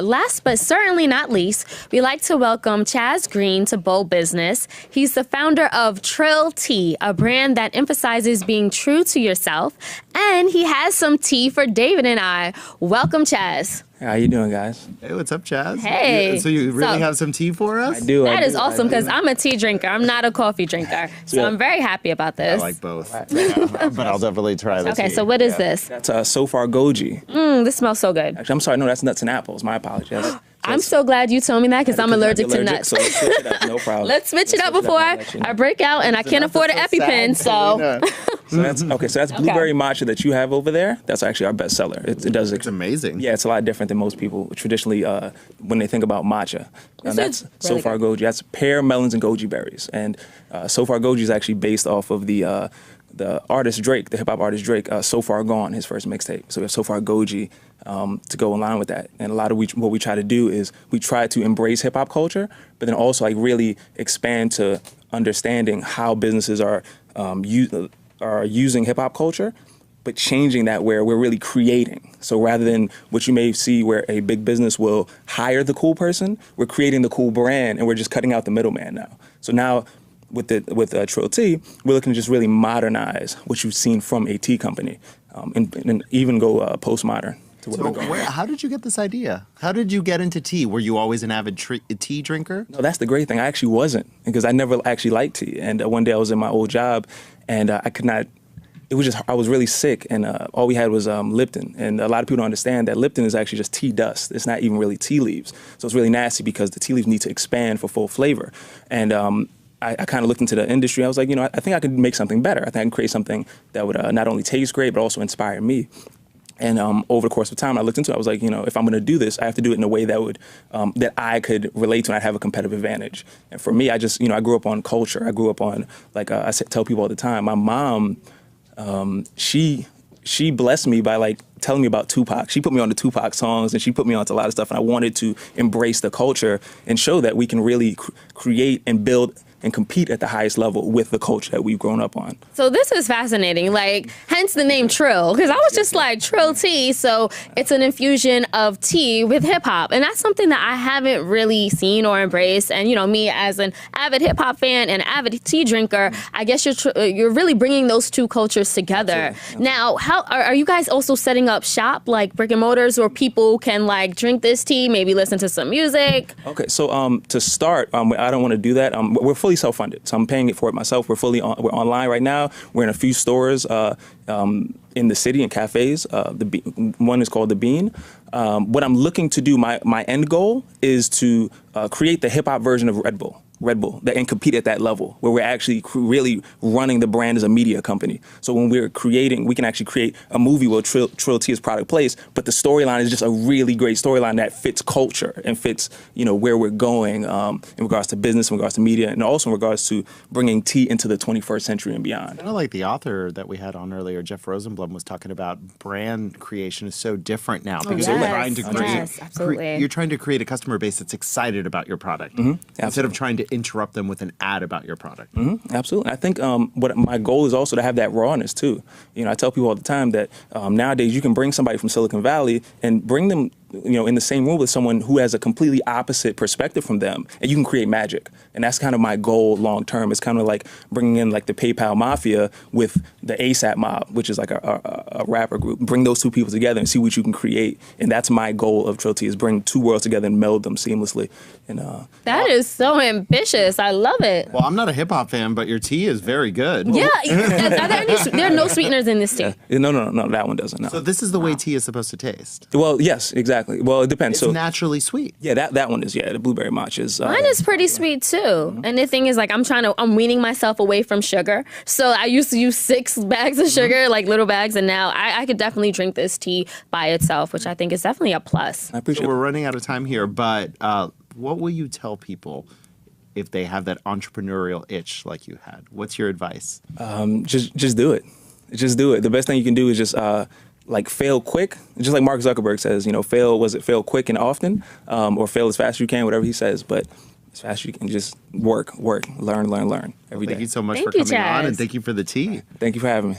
Last but certainly not least, we'd like to welcome Chaz Green to Bold Business. He's the founder of Trill Tea, a brand that emphasizes being true to yourself. And he has some tea for David and I. Welcome, Chaz. How you doing, guys? Hey, what's up, Chaz? Hey. So you really have some tea for us? I do. That is awesome because I'm a tea drinker. I'm not a coffee drinker. So I'm very happy about this. I like both. But I'll definitely try this. Okay, so what is this? That's so far goji. This smells so good. Actually, I'm sorry. No, that's nuts and apples. My apologies. I'm so glad you told me that because I'm allergic to nuts. So let's switch it up. No problem. Let's switch it up before I break out, and I can't afford an EpiPen. So that's okay. So that's blueberry matcha that you have over there. That's actually our best seller. It does. It's amazing. Yeah, it's a lot different than most people traditionally when they think about matcha. That's so far goji. That's pear, melons, and goji berries. And so far goji is actually based off of the artist Drake, the hip hop artist Drake. So Far Gone, his first mixtape. So we have So Far Goji to go in line with that. And a lot of what we try to do is we try to embrace hip hop culture, but then also like really expand to understanding how businesses are using hip hop culture, but changing that where we're really creating. So rather than what you may see where a big business will hire the cool person, we're creating the cool brand and we're just cutting out the middleman now. So now with Trill Tea, we're looking to just really modernize what you've seen from a tea company and even go postmodern. So how did you get this idea? How did you get into tea? Were you always an avid tea drinker? No, that's the great thing. I actually wasn't because I never actually liked tea. And one day I was in my old job and I could not. It was just I was really sick and all we had was Lipton. And a lot of people don't understand that Lipton is actually just tea dust. It's not even really tea leaves. So it's really nasty because the tea leaves need to expand for full flavor. And I kind of looked into the industry. I was like, I think I could make something better. I think I can create something that would not only taste great, but also inspire me. And over the course of time, I looked into it. I was like, if I'm going to do this, I have to do it in a way that would that I could relate to and I'd have a competitive advantage. And for me, I just, I grew up on culture. I grew up on, like I tell people all the time, my mom, she blessed me by like telling me about Tupac. She put me on the Tupac songs and she put me onto a lot of stuff. And I wanted to embrace the culture and show that we can really create and build and compete at the highest level with the culture that we've grown up on. So this is fascinating, like, hence the name Trill, because I was just like, Trill Tea, so it's an infusion of tea with hip-hop, and that's something that I haven't really seen or embraced, and, me as an avid hip-hop fan and avid tea drinker, I guess you're really bringing those two cultures together. Absolutely. Now, how are you guys also setting up shop, like brick and mortars, where people can, like, drink this tea, maybe listen to some music? Okay, so to start, I don't want to do that. We're fully self-funded, so I'm paying for it myself. We're online right now. We're in a few stores in the city and cafes. One is called The Bean. What I'm looking to do, my end goal is to create the hip hop version of Red Bull and compete at that level where we're actually really running the brand as a media company. So when we're creating, we can actually create a movie where Trill Tea is product placed, but the storyline is just a really great storyline that fits culture and fits, where we're going in regards to business, in regards to media, and also in regards to bringing tea into the 21st century and beyond. Kind of like the author that we had on earlier, Jeff Rosenblum, was talking about brand creation is so different now because you're trying to you're trying to create a customer base that's excited about your product instead of trying to interrupt them with an ad about your product. Absolutely. I think what my goal is also to have that rawness too. I tell people all the time that nowadays you can bring somebody from Silicon Valley and bring them in the same room with someone who has a completely opposite perspective from them, and you can create magic. And that's kind of my goal long term. It's kind of like bringing in like the PayPal Mafia with the ASAP Mob, which is like a rapper group. Bring those two people together and see what you can create. And that's my goal of Trill Tea, is bring two worlds together and meld them seamlessly. And that is so ambitious. I love it. Well, I'm not a hip hop fan, but your tea is very good. Yeah, there are no sweeteners in this tea. No, that one doesn't. No. So this is the way tea is supposed to taste. Well, yes, exactly. Well, it depends. It's naturally sweet. Yeah, that one is. Yeah, the blueberry matcha is. Mine is pretty sweet too. And the thing is, like, I'm weaning myself away from sugar. So I used to use 6 bags of sugar, like little bags, and now I could definitely drink this tea by itself, which I think is definitely a plus. I appreciate. So we're running out of time here, but what will you tell people if they have that entrepreneurial itch like you had? What's your advice? Just do it. Just do it. The best thing you can do is just like fail quick. Just like Mark Zuckerberg says, fail quick and often, or fail as fast as you can, whatever he says. But as fast as you can, just work, learn every day. Thank you so much for coming on, and thank you for the tea. Thank you for having me.